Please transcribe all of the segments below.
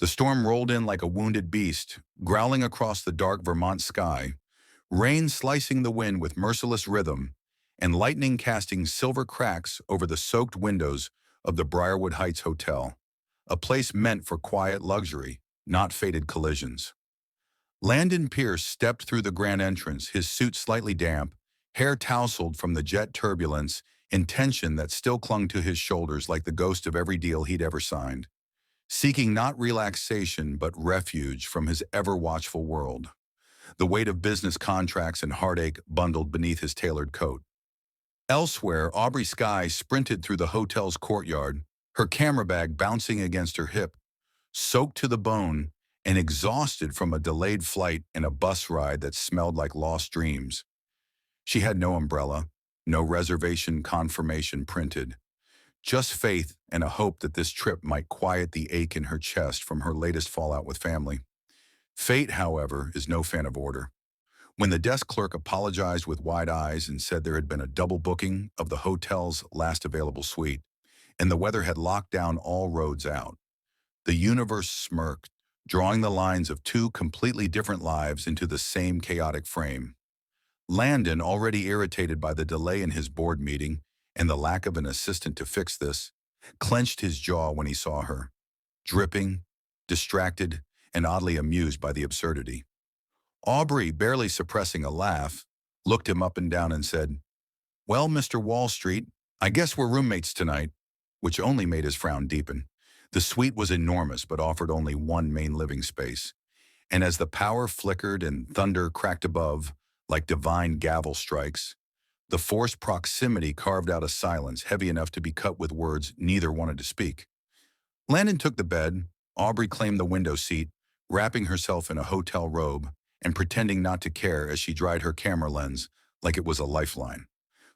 The storm rolled in like a wounded beast, growling across the dark Vermont sky, rain slicing the wind with merciless rhythm, and lightning casting silver cracks over the soaked windows of the Briarwood Heights Hotel, a place meant for quiet luxury, not fated collisions. Landon Pierce stepped through the grand entrance, his suit slightly damp, hair tousled from the jet turbulence and tension that still clung to his shoulders like the ghost of every deal he'd ever signed, seeking not relaxation but refuge from his ever-watchful world, the weight of business contracts and heartache bundled beneath his tailored coat. Elsewhere, Aubrey Skye sprinted through the hotel's courtyard, her camera bag bouncing against her hip, soaked to the bone and exhausted from a delayed flight and a bus ride that smelled like lost dreams. She had no umbrella, no reservation confirmation printed, just faith and a hope that this trip might quiet the ache in her chest from her latest fallout with family. Fate, however, is no fan of order. When the desk clerk apologized with wide eyes and said there had been a double booking of the hotel's last available suite, and the weather had locked down all roads out, the universe smirked, drawing the lines of two completely different lives into the same chaotic frame. Landon, already irritated by the delay in his board meeting and the lack of an assistant to fix this, clenched his jaw when he saw her, dripping, distracted, and oddly amused by the absurdity. Aubrey, barely suppressing a laugh, looked him up and down and said, "Well, Mr. Wall Street, I guess we're roommates tonight," which only made his frown deepen. The suite was enormous but offered only one main living space, and as the power flickered and thunder cracked above, like divine gavel strikes, the forced proximity carved out a silence heavy enough to be cut with words neither wanted to speak. Landon took the bed, Aubrey claimed the window seat, wrapping herself in a hotel robe and pretending not to care as she dried her camera lens like it was a lifeline.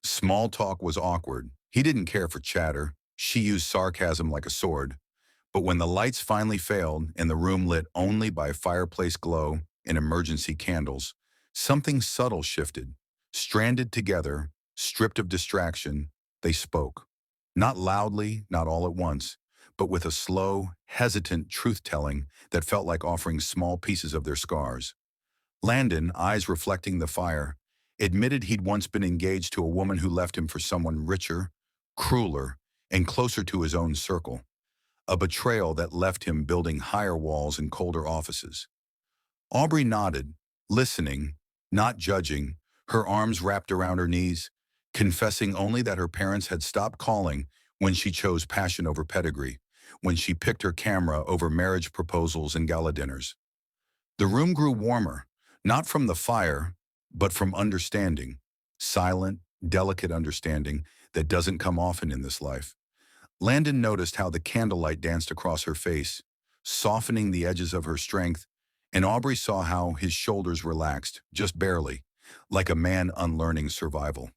Small talk was awkward. He didn't care for chatter. She used sarcasm like a sword. But when the lights finally failed and the room lit only by fireplace glow and emergency candles, something subtle shifted. Stranded together, stripped of distraction, they spoke. Not loudly, not all at once, but with a slow, hesitant truth-telling that felt like offering small pieces of their scars. Landon, eyes reflecting the fire, admitted he'd once been engaged to a woman who left him for someone richer, crueler, and closer to his own circle. A betrayal that left him building higher walls and colder offices. Aubrey nodded, listening, not judging, her arms wrapped around her knees, confessing only that her parents had stopped calling when she chose passion over pedigree, when she picked her camera over marriage proposals and gala dinners. The room grew warmer, not from the fire, but from understanding, silent, delicate understanding that doesn't come often in this life. Landon noticed how the candlelight danced across her face, softening the edges of her strength, and Aubrey saw how his shoulders relaxed, just barely, like a man unlearning survival.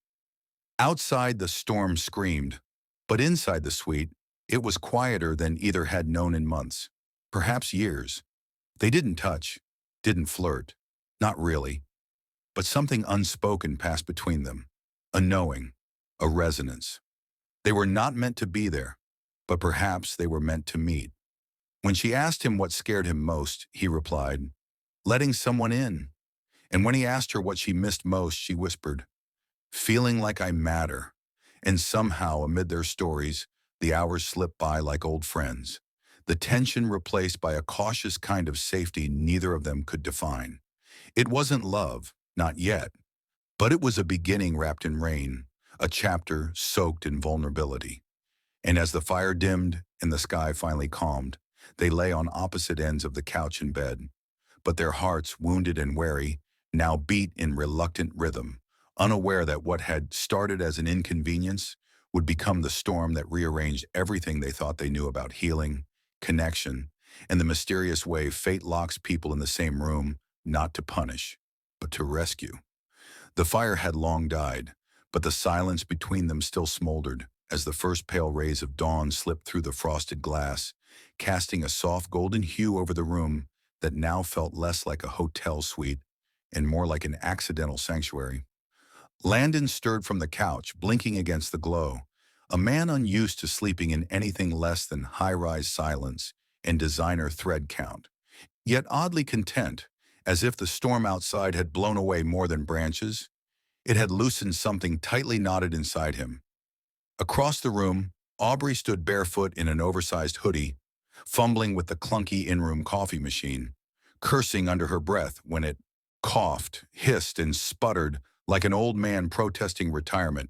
Outside, the storm screamed, but inside the suite, it was quieter than either had known in months, perhaps years. They didn't touch, didn't flirt, not really, but something unspoken passed between them, a knowing, a resonance. They were not meant to be there, but perhaps they were meant to meet. When she asked him what scared him most, he replied, "Letting someone in." And when he asked her what she missed most, she whispered, "Feeling like I matter." And somehow, amid their stories, the hours slipped by like old friends, the tension replaced by a cautious kind of safety neither of them could define. It wasn't love, not yet, but it was a beginning wrapped in rain, a chapter soaked in vulnerability. And as the fire dimmed and the sky finally calmed, they lay on opposite ends of the couch and bed, but their hearts, wounded and wary, now beat in reluctant rhythm, unaware that what had started as an inconvenience would become the storm that rearranged everything they thought they knew about healing, connection, and the mysterious way fate locks people in the same room, not to punish, but to rescue. The fire had long died, but the silence between them still smoldered as the first pale rays of dawn slipped through the frosted glass, casting a soft golden hue over the room that now felt less like a hotel suite and more like an accidental sanctuary. Landon stirred from the couch, blinking against the glow, a man unused to sleeping in anything less than high-rise silence and designer thread count, yet oddly content, as if the storm outside had blown away more than branches. It had loosened something tightly knotted inside him. Across the room, Aubrey stood barefoot in an oversized hoodie, fumbling with the clunky in-room coffee machine, cursing under her breath when it coughed, hissed, and sputtered like an old man protesting retirement,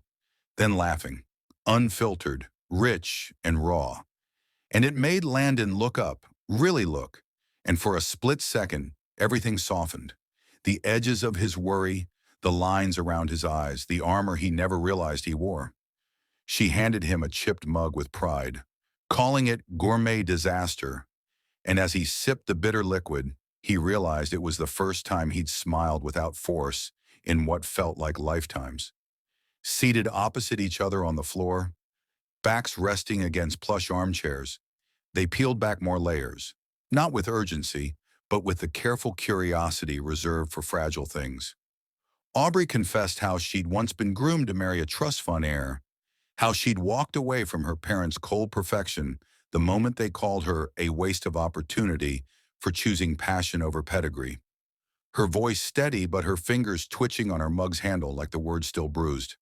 then laughing, unfiltered, rich, and raw. And it made Landon look up, really look, and for a split second, everything softened. The edges of his worry, the lines around his eyes, the armor he never realized he wore. She handed him a chipped mug with pride, calling it gourmet disaster, and as he sipped the bitter liquid, he realized it was the first time he'd smiled without force in what felt like lifetimes. Seated opposite each other on the floor, backs resting against plush armchairs, they peeled back more layers, not with urgency, but with the careful curiosity reserved for fragile things. Aubrey confessed how she'd once been groomed to marry a trust fund heir, how she'd walked away from her parents' cold perfection the moment they called her a waste of opportunity for choosing passion over pedigree. Her voice steady, but her fingers twitching on her mug's handle like the words still bruised.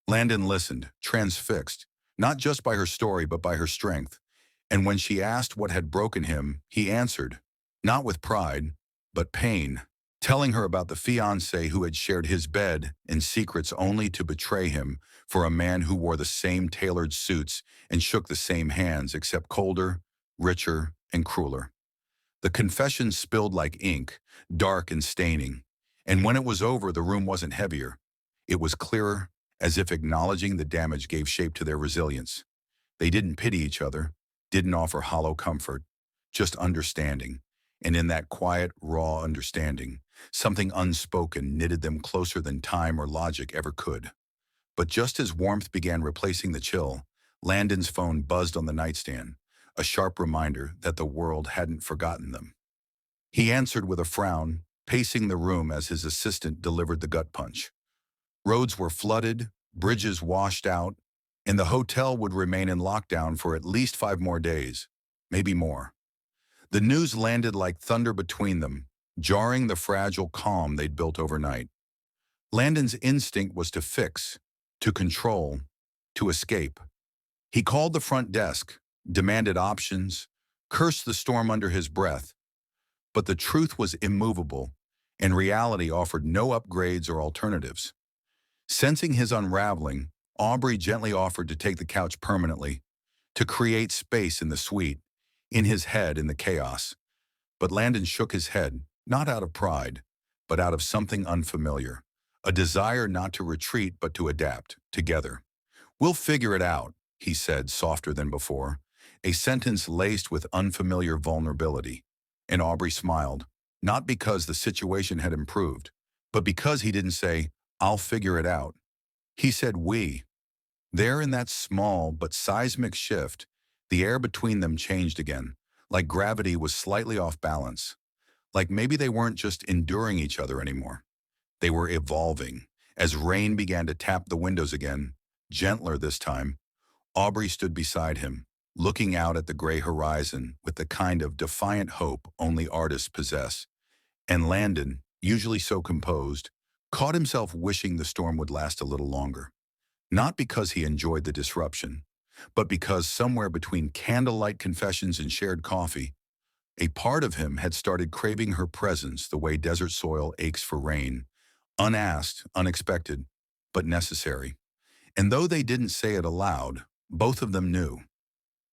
Landon listened, transfixed, not just by her story but by her strength. And when she asked what had broken him, he answered, not with pride, but pain, telling her about the fiancé who had shared his bed and secrets only to betray him for a man who wore the same tailored suits and shook the same hands, except colder, richer, and crueler. The confession spilled like ink, dark and staining, and when it was over, the room wasn't heavier. It was clearer, as if acknowledging the damage gave shape to their resilience. They didn't pity each other, didn't offer hollow comfort, just understanding. And in that quiet, raw understanding, something unspoken knitted them closer than time or logic ever could. But just as warmth began replacing the chill, Landon's phone buzzed on the nightstand, a sharp reminder that the world hadn't forgotten them. He answered with a frown, pacing the room as his assistant delivered the gut punch. Roads were flooded, bridges washed out, and the hotel would remain in lockdown for at least 5 more days, maybe more. The news landed like thunder between them, jarring the fragile calm they'd built overnight. Landon's instinct was to fix, to control, to escape. He called the front desk, demanded options, cursed the storm under his breath. But the truth was immovable, and reality offered no upgrades or alternatives. Sensing his unraveling, Aubrey gently offered to take the couch permanently, to create space in the suite, in his head in the chaos. But Landon shook his head, not out of pride, but out of something unfamiliar, a desire not to retreat but to adapt, together. "We'll figure it out," he said, softer than before, a sentence laced with unfamiliar vulnerability. And Aubrey smiled, not because the situation had improved, but because he didn't say, "I'll figure it out." He said, "we." There in that small but seismic shift, the air between them changed again, like gravity was slightly off balance. Like maybe they weren't just enduring each other anymore. They were evolving. As rain began to tap the windows again, gentler this time, Aubrey stood beside him, looking out at the gray horizon with the kind of defiant hope only artists possess. And Landon, usually so composed, caught himself wishing the storm would last a little longer. Not because he enjoyed the disruption, but because somewhere between candlelight confessions and shared coffee, a part of him had started craving her presence the way desert soil aches for rain, unasked, unexpected, but necessary. And though they didn't say it aloud, both of them knew.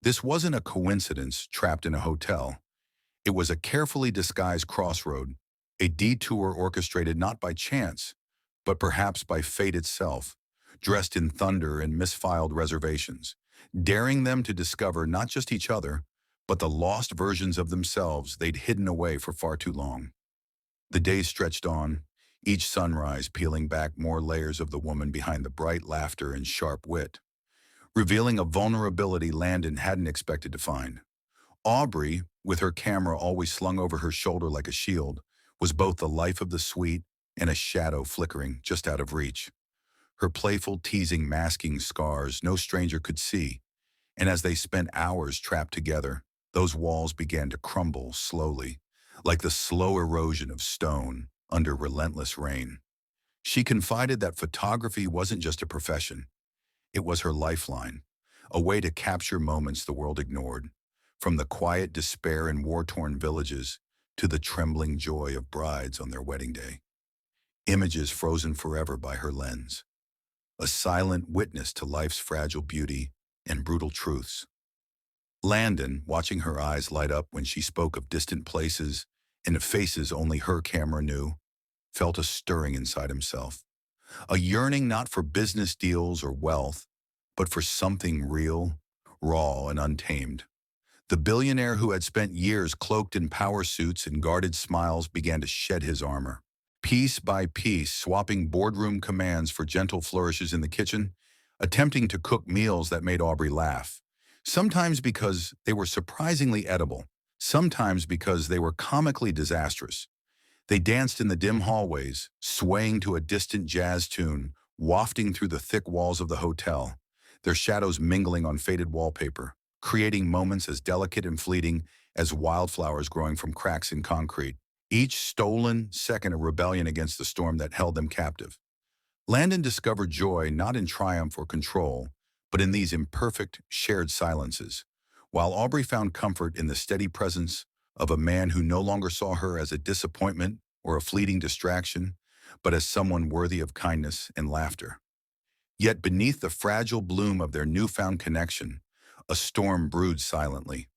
This wasn't a coincidence trapped in a hotel. It was a carefully disguised crossroad, a detour orchestrated not by chance, but perhaps by fate itself, dressed in thunder and misfiled reservations, daring them to discover not just each other, but the lost versions of themselves they'd hidden away for far too long. The days stretched on, each sunrise peeling back more layers of the woman behind the bright laughter and sharp wit, revealing a vulnerability Landon hadn't expected to find. Aubrey, with her camera always slung over her shoulder like a shield, was both the life of the suite and a shadow flickering just out of reach. Her playful teasing masking scars no stranger could see, and as they spent hours trapped together, Those walls began to crumble slowly, like the slow erosion of stone under relentless rain. She confided that photography wasn't just a profession, it was her lifeline, a way to capture moments the world ignored, from the quiet despair in war-torn villages to the trembling joy of brides on their wedding day. Images frozen forever by her lens, a silent witness to life's fragile beauty and brutal truths. Landon, watching her eyes light up when she spoke of distant places and of faces only her camera knew, felt a stirring inside himself. A yearning not for business deals or wealth, but for something real, raw, and untamed. The billionaire who had spent years cloaked in power suits and guarded smiles began to shed his armor. Piece by piece, swapping boardroom commands for gentle flourishes in the kitchen, attempting to cook meals that made Aubrey laugh. Sometimes because they were surprisingly edible, sometimes because they were comically disastrous. They danced in the dim hallways, swaying to a distant jazz tune, wafting through the thick walls of the hotel, their shadows mingling on faded wallpaper, creating moments as delicate and fleeting as wildflowers growing from cracks in concrete, each stolen second a rebellion against the storm that held them captive. Landon discovered joy not in triumph or control, but in these imperfect, shared silences, while Aubrey found comfort in the steady presence of a man who no longer saw her as a disappointment or a fleeting distraction, but as someone worthy of kindness and laughter. Yet beneath the fragile bloom of their newfound connection, a storm brewed silently.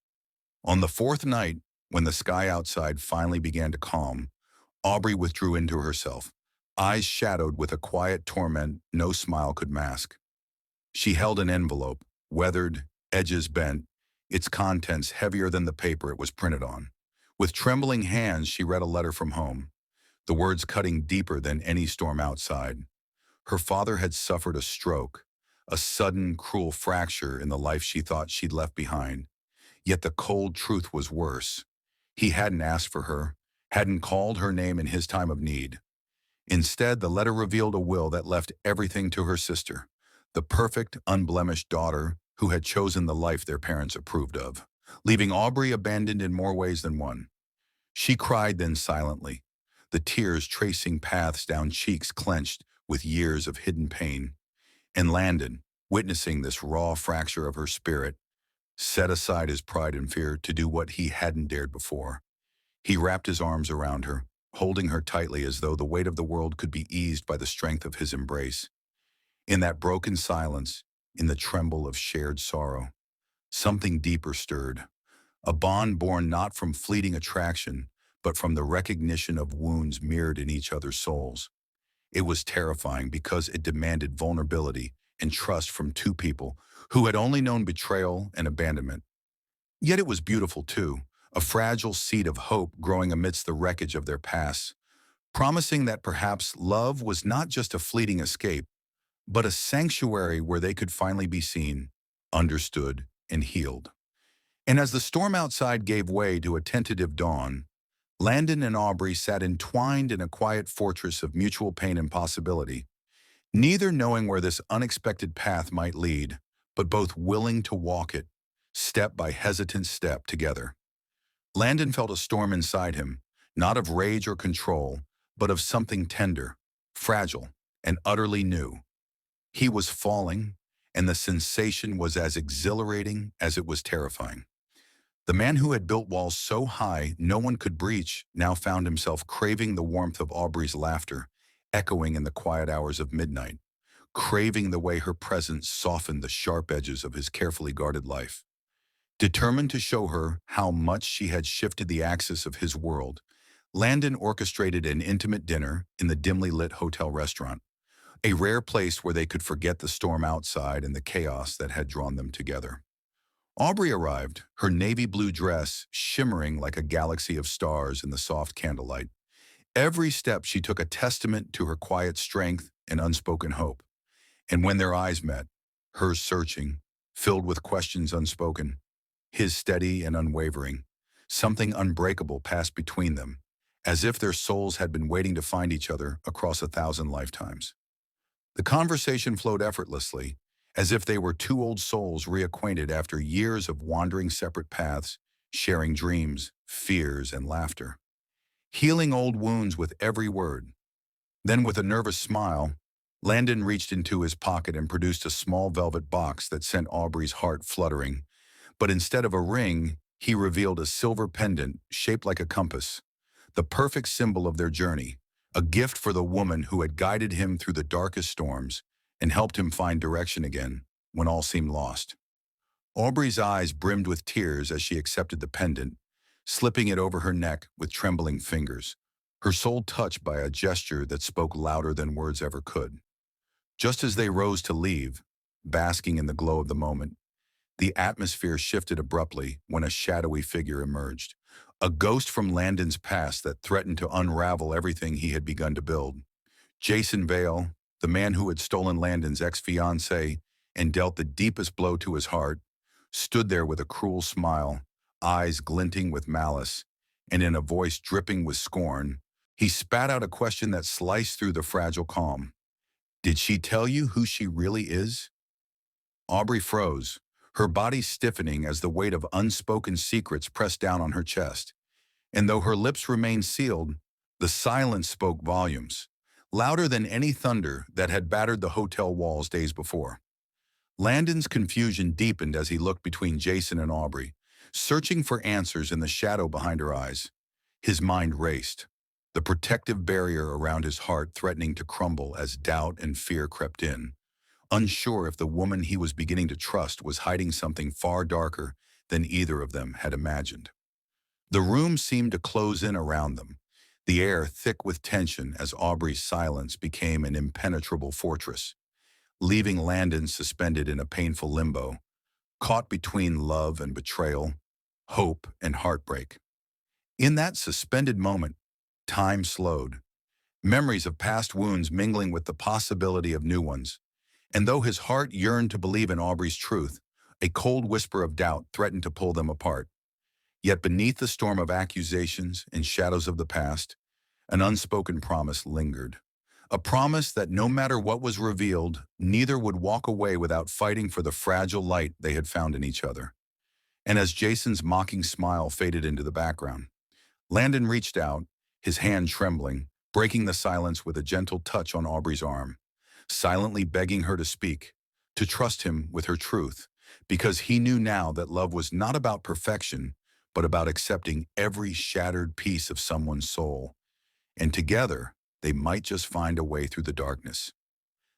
On the fourth night, when the sky outside finally began to calm, Aubrey withdrew into herself, eyes shadowed with a quiet torment no smile could mask. She held an envelope, weathered, edges bent, its contents heavier than the paper it was printed on. With trembling hands, she read a letter from home, the words cutting deeper than any storm outside. Her father had suffered a stroke, a sudden, cruel fracture in the life she thought she'd left behind. Yet the cold truth was worse. He hadn't asked for her, hadn't called her name in his time of need. Instead, the letter revealed a will that left everything to her sister, the perfect, unblemished daughter who had chosen the life their parents approved of, leaving Aubrey abandoned in more ways than one. She cried then silently, the tears tracing paths down cheeks clenched with years of hidden pain. And Landon, witnessing this raw fracture of her spirit, set aside his pride and fear to do what he hadn't dared before. He wrapped his arms around her, holding her tightly as though the weight of the world could be eased by the strength of his embrace. In that broken silence, in the tremble of shared sorrow, something deeper stirred, a bond born not from fleeting attraction, but from the recognition of wounds mirrored in each other's souls. It was terrifying because it demanded vulnerability and trust from two people who had only known betrayal and abandonment. Yet it was beautiful too, a fragile seed of hope growing amidst the wreckage of their past, promising that perhaps love was not just a fleeting escape, but a sanctuary where they could finally be seen, understood, and healed. And as the storm outside gave way to a tentative dawn, Landon and Aubrey sat entwined in a quiet fortress of mutual pain and possibility, neither knowing where this unexpected path might lead, but both willing to walk it, step by hesitant step together. Landon felt a storm inside him, not of rage or control, but of something tender, fragile, and utterly new. He was falling, and the sensation was as exhilarating as it was terrifying. The man who had built walls so high no one could breach now found himself craving the warmth of Aubrey's laughter, echoing in the quiet hours of midnight, craving the way her presence softened the sharp edges of his carefully guarded life. Determined to show her how much she had shifted the axis of his world, Landon orchestrated an intimate dinner in the dimly lit hotel restaurant, a rare place where they could forget the storm outside and the chaos that had drawn them together. Aubrey arrived, her navy blue dress shimmering like a galaxy of stars in the soft candlelight. Every step she took a testament to her quiet strength and unspoken hope. And when their eyes met, hers searching, filled with questions unspoken, his steady and unwavering, something unbreakable passed between them, as if their souls had been waiting to find each other across 1,000 lifetimes. The conversation flowed effortlessly, as if they were two old souls reacquainted after years of wandering separate paths, sharing dreams, fears, and laughter, healing old wounds with every word. Then, with a nervous smile, Landon reached into his pocket and produced a small velvet box that sent Aubrey's heart fluttering. But instead of a ring, he revealed a silver pendant shaped like a compass, the perfect symbol of their journey, a gift for the woman who had guided him through the darkest storms and helped him find direction again when all seemed lost. Aubrey's eyes brimmed with tears as she accepted the pendant, slipping it over her neck with trembling fingers, her soul touched by a gesture that spoke louder than words ever could. Just as they rose to leave, basking in the glow of the moment, the atmosphere shifted abruptly when a shadowy figure emerged, a ghost from Landon's past that threatened to unravel everything he had begun to build. Jason Vale, the man who had stolen Landon's ex-fiancée and dealt the deepest blow to his heart, stood there with a cruel smile, eyes glinting with malice, and in a voice dripping with scorn, he spat out a question that sliced through the fragile calm. "Did she tell you who she really is?" Aubrey froze, her body stiffening as the weight of unspoken secrets pressed down on her chest. And though her lips remained sealed, the silence spoke volumes, louder than any thunder that had battered the hotel walls days before. Landon's confusion deepened as he looked between Jason and Aubrey, searching for answers in the shadow behind her eyes. His mind raced, the protective barrier around his heart threatening to crumble as doubt and fear crept in, unsure if the woman he was beginning to trust was hiding something far darker than either of them had imagined. The room seemed to close in around them, the air thick with tension as Aubrey's silence became an impenetrable fortress, leaving Landon suspended in a painful limbo, caught between love and betrayal, hope and heartbreak. In that suspended moment, time slowed, memories of past wounds mingling with the possibility of new ones. And though his heart yearned to believe in Aubrey's truth, a cold whisper of doubt threatened to pull them apart. Yet beneath the storm of accusations and shadows of the past, an unspoken promise lingered. A promise that no matter what was revealed, neither would walk away without fighting for the fragile light they had found in each other. And as Jason's mocking smile faded into the background, Landon reached out, his hand trembling, breaking the silence with a gentle touch on Aubrey's arm, silently begging her to speak, to trust him with her truth, because he knew now that love was not about perfection, but about accepting every shattered piece of someone's soul. And together, they might just find a way through the darkness.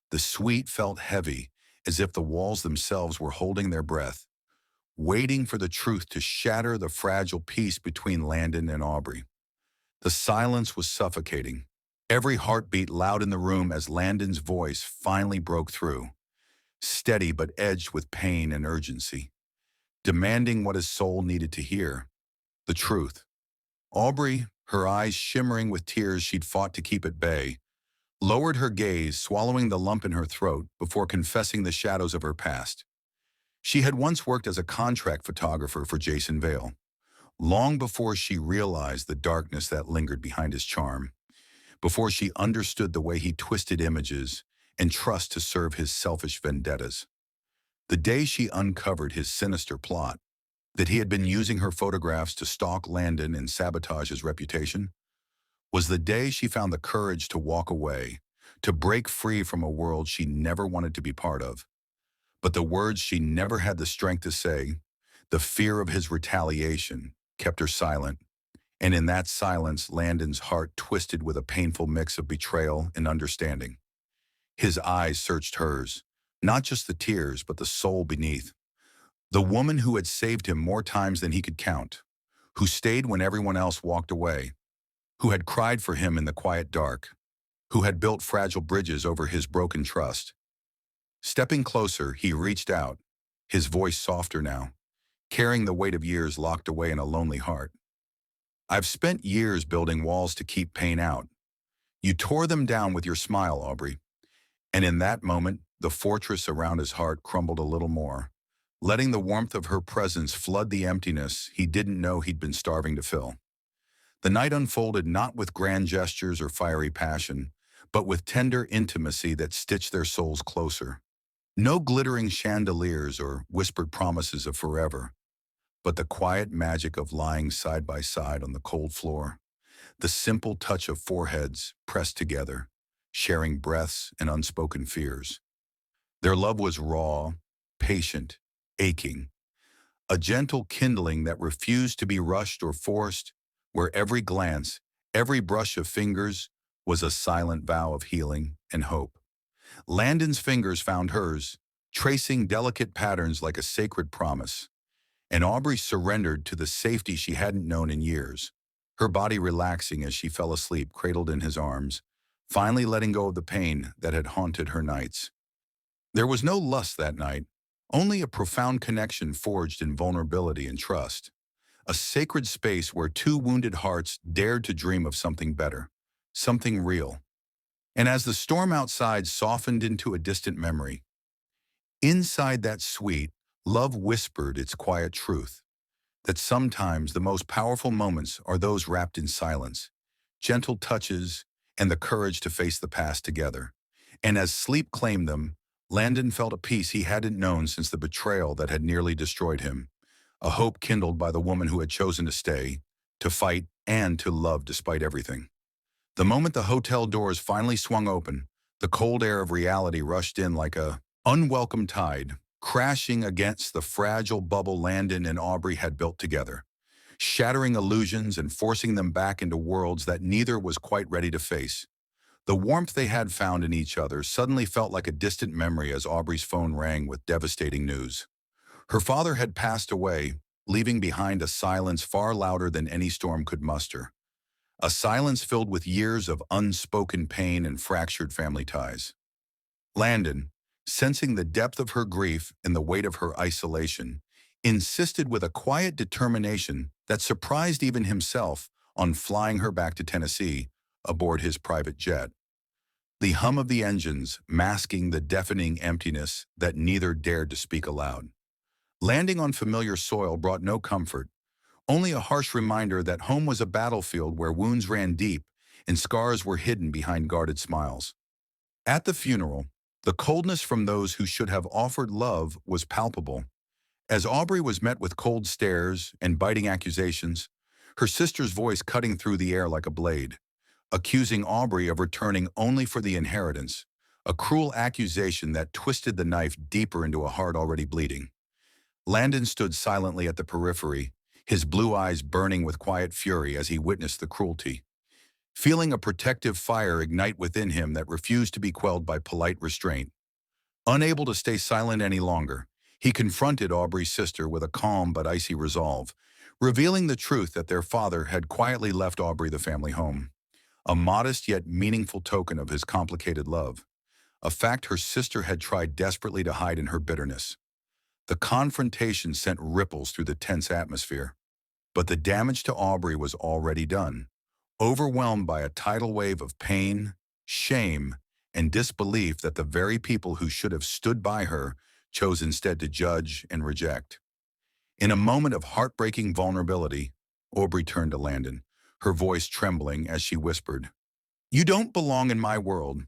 The suite felt heavy, as if the walls themselves were holding their breath, waiting for the truth to shatter the fragile peace between Landon and Aubrey. The silence was suffocating, every heartbeat loud in the room as Landon's voice finally broke through, steady but edged with pain and urgency, demanding what his soul needed to hear, the truth. Aubrey, her eyes shimmering with tears she'd fought to keep at bay, lowered her gaze, swallowing the lump in her throat before confessing the shadows of her past. She had once worked as a contract photographer for Jason Vale, long before she realized the darkness that lingered behind his charm, before she understood the way he twisted images and trust to serve his selfish vendettas. The day she uncovered his sinister plot, that he had been using her photographs to stalk Landon and sabotage his reputation, was the day she found the courage to walk away, to break free from a world she never wanted to be part of. But the words she never had the strength to say, the fear of his retaliation, kept her silent. And in that silence, Landon's heart twisted with a painful mix of betrayal and understanding. His eyes searched hers, not just the tears, but the soul beneath. The woman who had saved him more times than he could count, who stayed when everyone else walked away, who had cried for him in the quiet dark, who had built fragile bridges over his broken trust. Stepping closer, he reached out, his voice softer now, carrying the weight of years locked away in a lonely heart. "I've spent years building walls to keep pain out. You tore them down with your smile, Aubrey." And in that moment, the fortress around his heart crumbled a little more, letting the warmth of her presence flood the emptiness he didn't know he'd been starving to fill. The night unfolded not with grand gestures or fiery passion, but with tender intimacy that stitched their souls closer. No glittering chandeliers or whispered promises of forever, but the quiet magic of lying side by side on the cold floor, the simple touch of foreheads pressed together, sharing breaths and unspoken fears. Their love was raw, patient, aching, a gentle kindling that refused to be rushed or forced, where every glance, every brush of fingers was a silent vow of healing and hope. Landon's fingers found hers, tracing delicate patterns like a sacred promise, and Aubrey surrendered to the safety she hadn't known in years, her body relaxing as she fell asleep, cradled in his arms, finally letting go of the pain that had haunted her nights. There was no lust that night, only a profound connection forged in vulnerability and trust, a sacred space where two wounded hearts dared to dream of something better, something real. And as the storm outside softened into a distant memory, inside that suite, love whispered its quiet truth, that sometimes the most powerful moments are those wrapped in silence, gentle touches, and the courage to face the past together. And as sleep claimed them, Landon felt a peace he hadn't known since the betrayal that had nearly destroyed him, a hope kindled by the woman who had chosen to stay, to fight, and to love despite everything. The moment the hotel doors finally swung open, the cold air of reality rushed in like a unwelcome tide, crashing against the fragile bubble Landon and Aubrey had built together, shattering illusions and forcing them back into worlds that neither was quite ready to face. The warmth they had found in each other suddenly felt like a distant memory as Aubrey's phone rang with devastating news. Her father had passed away, leaving behind a silence far louder than any storm could muster. A silence filled with years of unspoken pain and fractured family ties. Landon, sensing the depth of her grief and the weight of her isolation, insisted with a quiet determination that surprised even himself on flying her back to Tennessee aboard his private jet. The hum of the engines masking the deafening emptiness that neither dared to speak aloud. Landing on familiar soil brought no comfort, only a harsh reminder that home was a battlefield where wounds ran deep and scars were hidden behind guarded smiles. At the funeral, the coldness from those who should have offered love was palpable. As Aubrey was met with cold stares and biting accusations, her sister's voice cutting through the air like a blade, accusing Aubrey of returning only for the inheritance, a cruel accusation that twisted the knife deeper into a heart already bleeding. Landon stood silently at the periphery, his blue eyes burning with quiet fury as he witnessed the cruelty, feeling a protective fire ignite within him that refused to be quelled by polite restraint. Unable to stay silent any longer, he confronted Aubrey's sister with a calm but icy resolve, revealing the truth that their father had quietly left Aubrey the family home, a modest yet meaningful token of his complicated love, a fact her sister had tried desperately to hide in her bitterness. The confrontation sent ripples through the tense atmosphere, but the damage to Aubrey was already done. Overwhelmed by a tidal wave of pain, shame, and disbelief that the very people who should have stood by her chose instead to judge and reject. In a moment of heartbreaking vulnerability, Aubrey turned to Landon, her voice trembling as she whispered, "You don't belong in my world.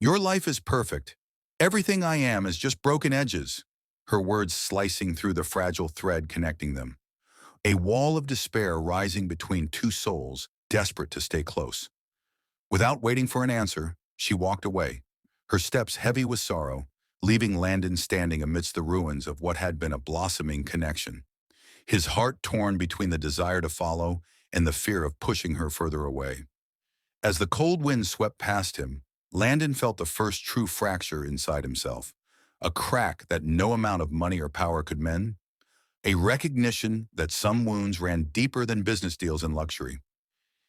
Your life is perfect. Everything I am is just broken edges," her words slicing through the fragile thread connecting them. A wall of despair rising between two souls, desperate to stay close. Without waiting for an answer, she walked away, her steps heavy with sorrow, leaving Landon standing amidst the ruins of what had been a blossoming connection, his heart torn between the desire to follow and the fear of pushing her further away. As the cold wind swept past him, Landon felt the first true fracture inside himself, a crack that no amount of money or power could mend, a recognition that some wounds ran deeper than business deals and luxury.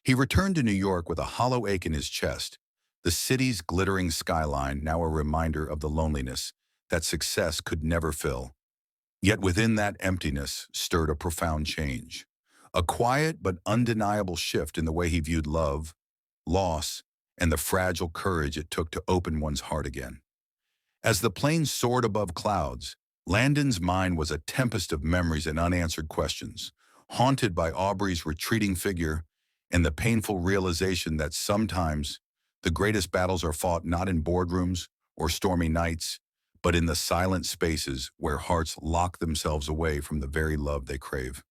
He returned to New York with a hollow ache in his chest, the city's glittering skyline now a reminder of the loneliness that success could never fill. Yet within that emptiness stirred a profound change, a quiet but undeniable shift in the way he viewed love, loss, and the fragile courage it took to open one's heart again. As the plane soared above clouds, Landon's mind was a tempest of memories and unanswered questions, haunted by Aubrey's retreating figure and the painful realization that sometimes the greatest battles are fought not in boardrooms or stormy nights, but in the silent spaces where hearts lock themselves away from the very love they crave.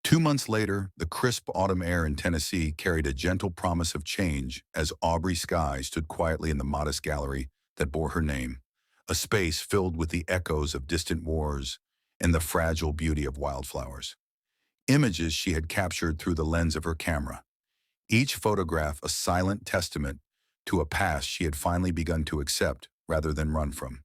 2 months later, the crisp autumn air in Tennessee carried a gentle promise of change as Aubrey Skye stood quietly in the modest gallery that bore her name, a space filled with the echoes of distant wars and the fragile beauty of wildflowers. Images she had captured through the lens of her camera, each photograph a silent testament to a past she had finally begun to accept rather than run from.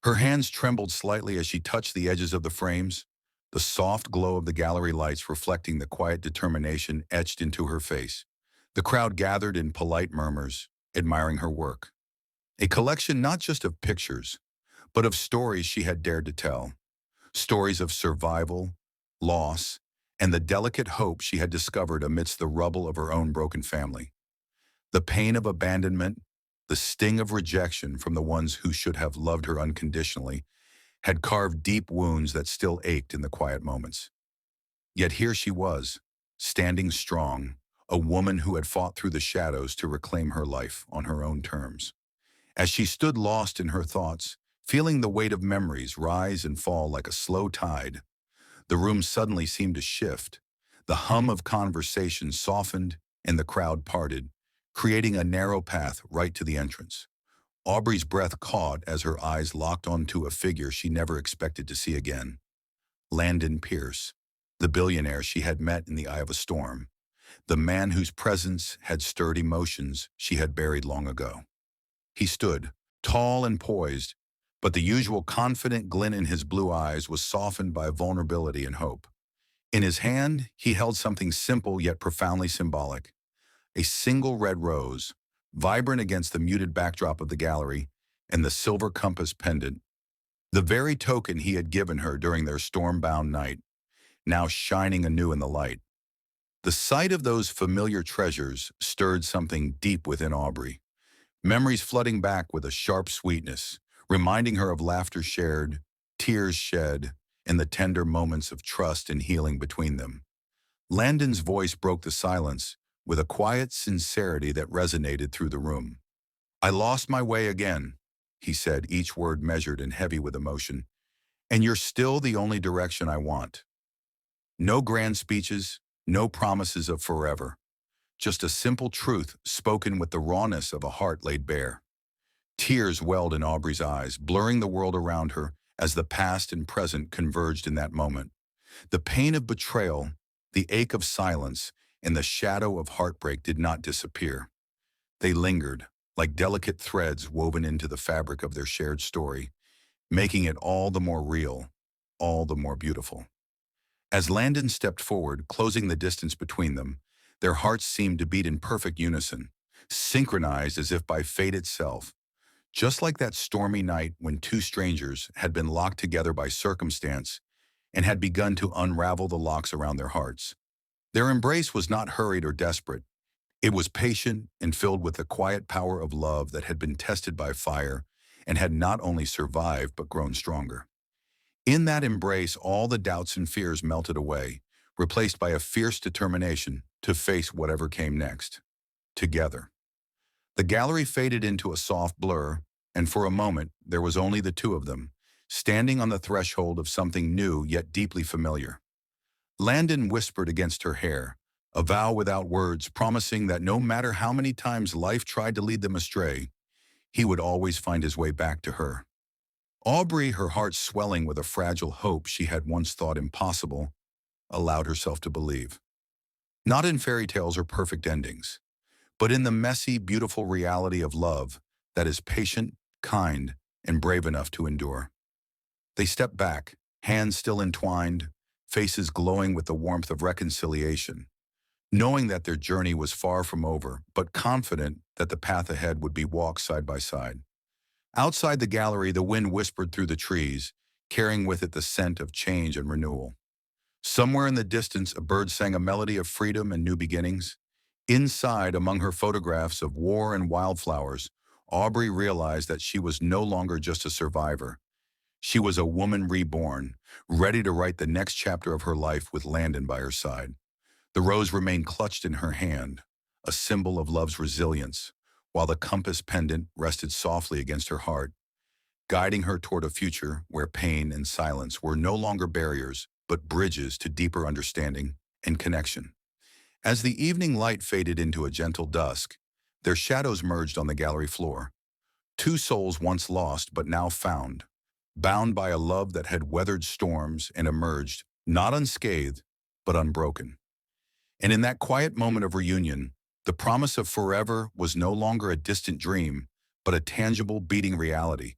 Her hands trembled slightly as she touched the edges of the frames, the soft glow of the gallery lights reflecting the quiet determination etched into her face. The crowd gathered in polite murmurs, admiring her work. A collection not just of pictures, but of stories she had dared to tell. Stories of survival, loss, and the delicate hope she had discovered amidst the rubble of her own broken family. The pain of abandonment, the sting of rejection from the ones who should have loved her unconditionally, had carved deep wounds that still ached in the quiet moments. Yet here she was, standing strong, a woman who had fought through the shadows to reclaim her life on her own terms. As she stood lost in her thoughts, feeling the weight of memories rise and fall like a slow tide, the room suddenly seemed to shift. The hum of conversation softened and the crowd parted, creating a narrow path right to the entrance. Aubrey's breath caught as her eyes locked onto a figure she never expected to see again. Landon Pierce, the billionaire she had met in the eye of a storm, the man whose presence had stirred emotions she had buried long ago. He stood, tall and poised, but the usual confident glint in his blue eyes was softened by vulnerability and hope. In his hand, he held something simple yet profoundly symbolic, a single red rose, vibrant against the muted backdrop of the gallery, and the silver compass pendant, the very token he had given her during their storm-bound night, now shining anew in the light. The sight of those familiar treasures stirred something deep within Aubrey, memories flooding back with a sharp sweetness, reminding her of laughter shared, tears shed, and the tender moments of trust and healing between them. Landon's voice broke the silence with a quiet sincerity that resonated through the room. "I lost my way again," he said, each word measured and heavy with emotion, "and you're still the only direction I want." No grand speeches, no promises of forever, just a simple truth spoken with the rawness of a heart laid bare. Tears welled in Aubrey's eyes, blurring the world around her as the past and present converged in that moment. The pain of betrayal, the ache of silence, and the shadow of heartbreak did not disappear. They lingered, like delicate threads woven into the fabric of their shared story, making it all the more real, all the more beautiful. As Landon stepped forward, closing the distance between them, their hearts seemed to beat in perfect unison, synchronized as if by fate itself. Just like that stormy night when two strangers had been locked together by circumstance and had begun to unravel the locks around their hearts. Their embrace was not hurried or desperate. It was patient and filled with the quiet power of love that had been tested by fire and had not only survived but grown stronger. In that embrace, all the doubts and fears melted away, replaced by a fierce determination to face whatever came next. Together. The gallery faded into a soft blur, and for a moment there was only the two of them, standing on the threshold of something new yet deeply familiar. Landon whispered against her hair, a vow without words, promising that no matter how many times life tried to lead them astray, he would always find his way back to her. Aubrey, her heart swelling with a fragile hope she had once thought impossible, allowed herself to believe. Not in fairy tales or perfect endings, but in the messy, beautiful reality of love that is patient, kind, and brave enough to endure. They stepped back, hands still entwined, faces glowing with the warmth of reconciliation, knowing that their journey was far from over, but confident that the path ahead would be walked side by side. Outside the gallery, the wind whispered through the trees, carrying with it the scent of change and renewal. Somewhere in the distance, a bird sang a melody of freedom and new beginnings. Inside, among her photographs of war and wildflowers, Aubrey realized that she was no longer just a survivor. She was a woman reborn, ready to write the next chapter of her life with Landon by her side. The rose remained clutched in her hand, a symbol of love's resilience, while the compass pendant rested softly against her heart, guiding her toward a future where pain and silence were no longer barriers, but bridges to deeper understanding and connection. As the evening light faded into a gentle dusk, their shadows merged on the gallery floor. Two souls once lost but now found, bound by a love that had weathered storms and emerged, not unscathed, but unbroken. And in that quiet moment of reunion, the promise of forever was no longer a distant dream, but a tangible, beating reality.